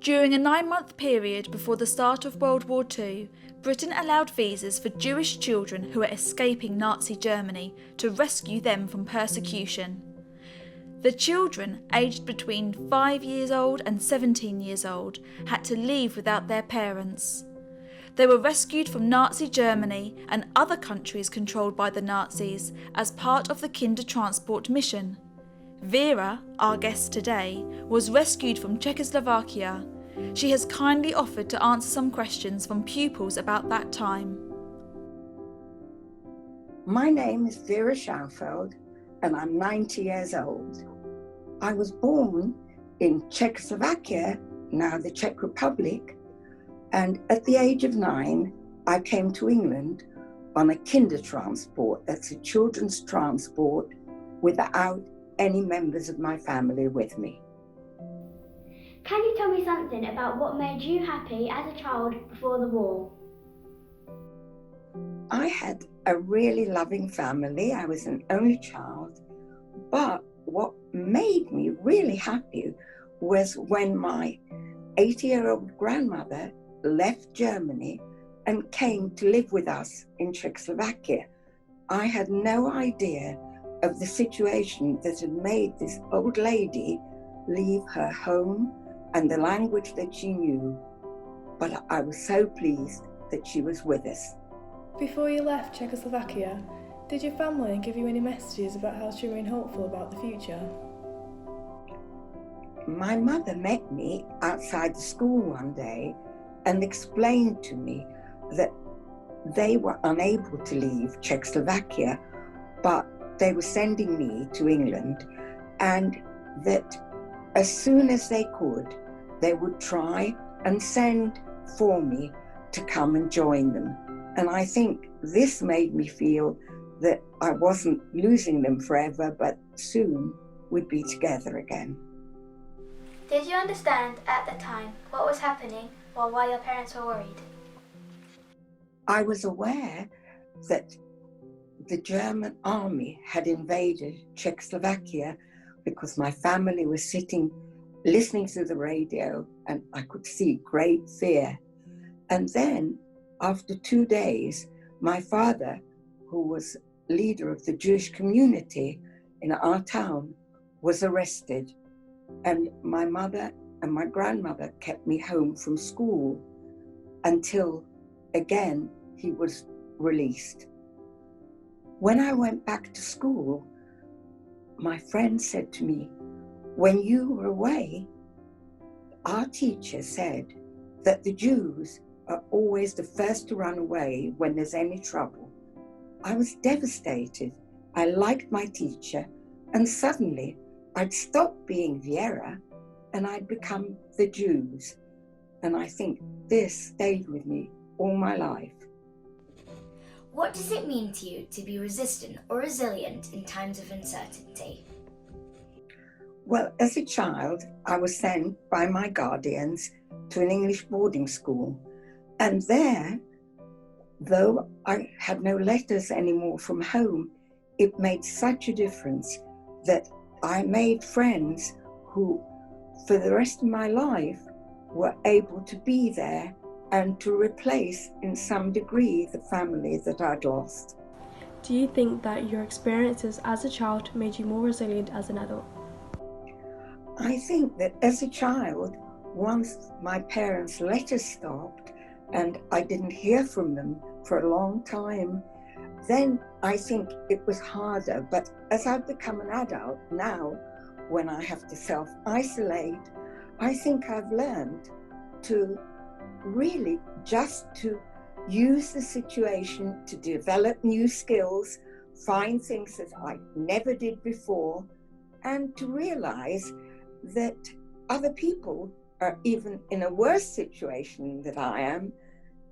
During a 9-month period before the start of World War II, Britain allowed visas for Jewish children who were escaping Nazi Germany to rescue them from persecution. The children, aged between 5 years old and 17 years old, had to leave without their parents. They were rescued from Nazi Germany and other countries controlled by the Nazis as part of the Kindertransport mission. Vera, our guest today, was rescued from Czechoslovakia. She has kindly offered to answer some questions from pupils about that time. My name is Vera Schaufeld and I'm 90 years old. I was born in Czechoslovakia, now the Czech Republic, and at the age of 9, I came to England on a Kindertransport, that's a children's transport, without any members of my family with me. Can you tell me something about what made you happy as a child before the war? I had a really loving family. I was an only child, but what made me really happy was when my 80-year-old grandmother left Germany and came to live with us in Czechoslovakia. I had no idea of the situation that had made this old lady leave her home and the language that she knew, but I was so pleased that she was with us. Before you left Czechoslovakia, did your family give you any messages about how to remain hopeful about the future? My mother met me outside the school one day and explained to me that they were unable to leave Czechoslovakia, but they were sending me to England, and that as soon as they could, they would try and send for me to come and join them. And I think this made me feel that I wasn't losing them forever, but soon we'd be together again. Did you understand at the time what was happening or why your parents were worried? I was aware that the German army had invaded Czechoslovakia because my family was sitting listening to the radio and I could see great fear. And then after 2 days, my father, who was leader of the Jewish community in our town, was arrested. And my mother and my grandmother kept me home from school until, again, he was released. When I went back to school, my friend said to me, when you were away, our teacher said that the Jews are always the first to run away when there's any trouble. I was devastated. I liked my teacher, and suddenly I'd stopped being Vera and I'd become the Jews. And I think this stayed with me all my life. What does it mean to you to be resistant or resilient in times of uncertainty? Well, as a child, I was sent by my guardians to an English boarding school. And there, though I had no letters anymore from home, it made such a difference that I made friends who, for the rest of my life, were able to be there and to replace, in some degree, the family that I'd lost. Do you think that your experiences as a child made you more resilient as an adult? I think that as a child, once my parents' letters stopped and I didn't hear from them for a long time, then I think it was harder. But as I've become an adult now, when I have to self-isolate, I think I've learned to really just to use the situation to develop new skills, find things that I never did before, and to realize that other people are even in a worse situation than I am,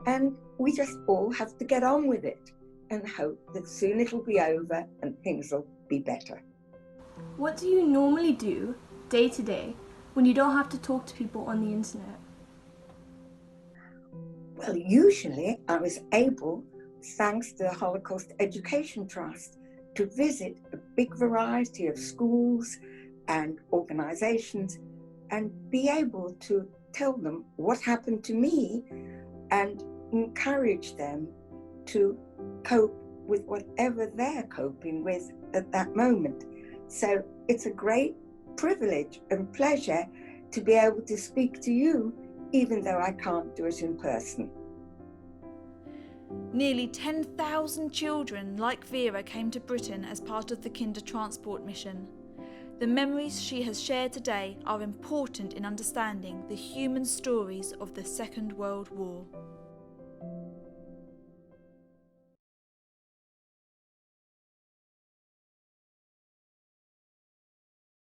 and we just all have to get on with it and hope that soon it'll be over and things will be better. What do you normally do day to day when you don't have to talk to people on the internet? Well, usually I was able, thanks to the Holocaust Education Trust, to visit a big variety of schools and organizations and be able to tell them what happened to me and encourage them to cope with whatever they're coping with at that moment. So it's a great privilege and pleasure to be able to speak to you, even though I can't do it in person. Nearly 10,000 children like Vera came to Britain as part of the Kindertransport mission. The memories she has shared today are important in understanding the human stories of the Second World War.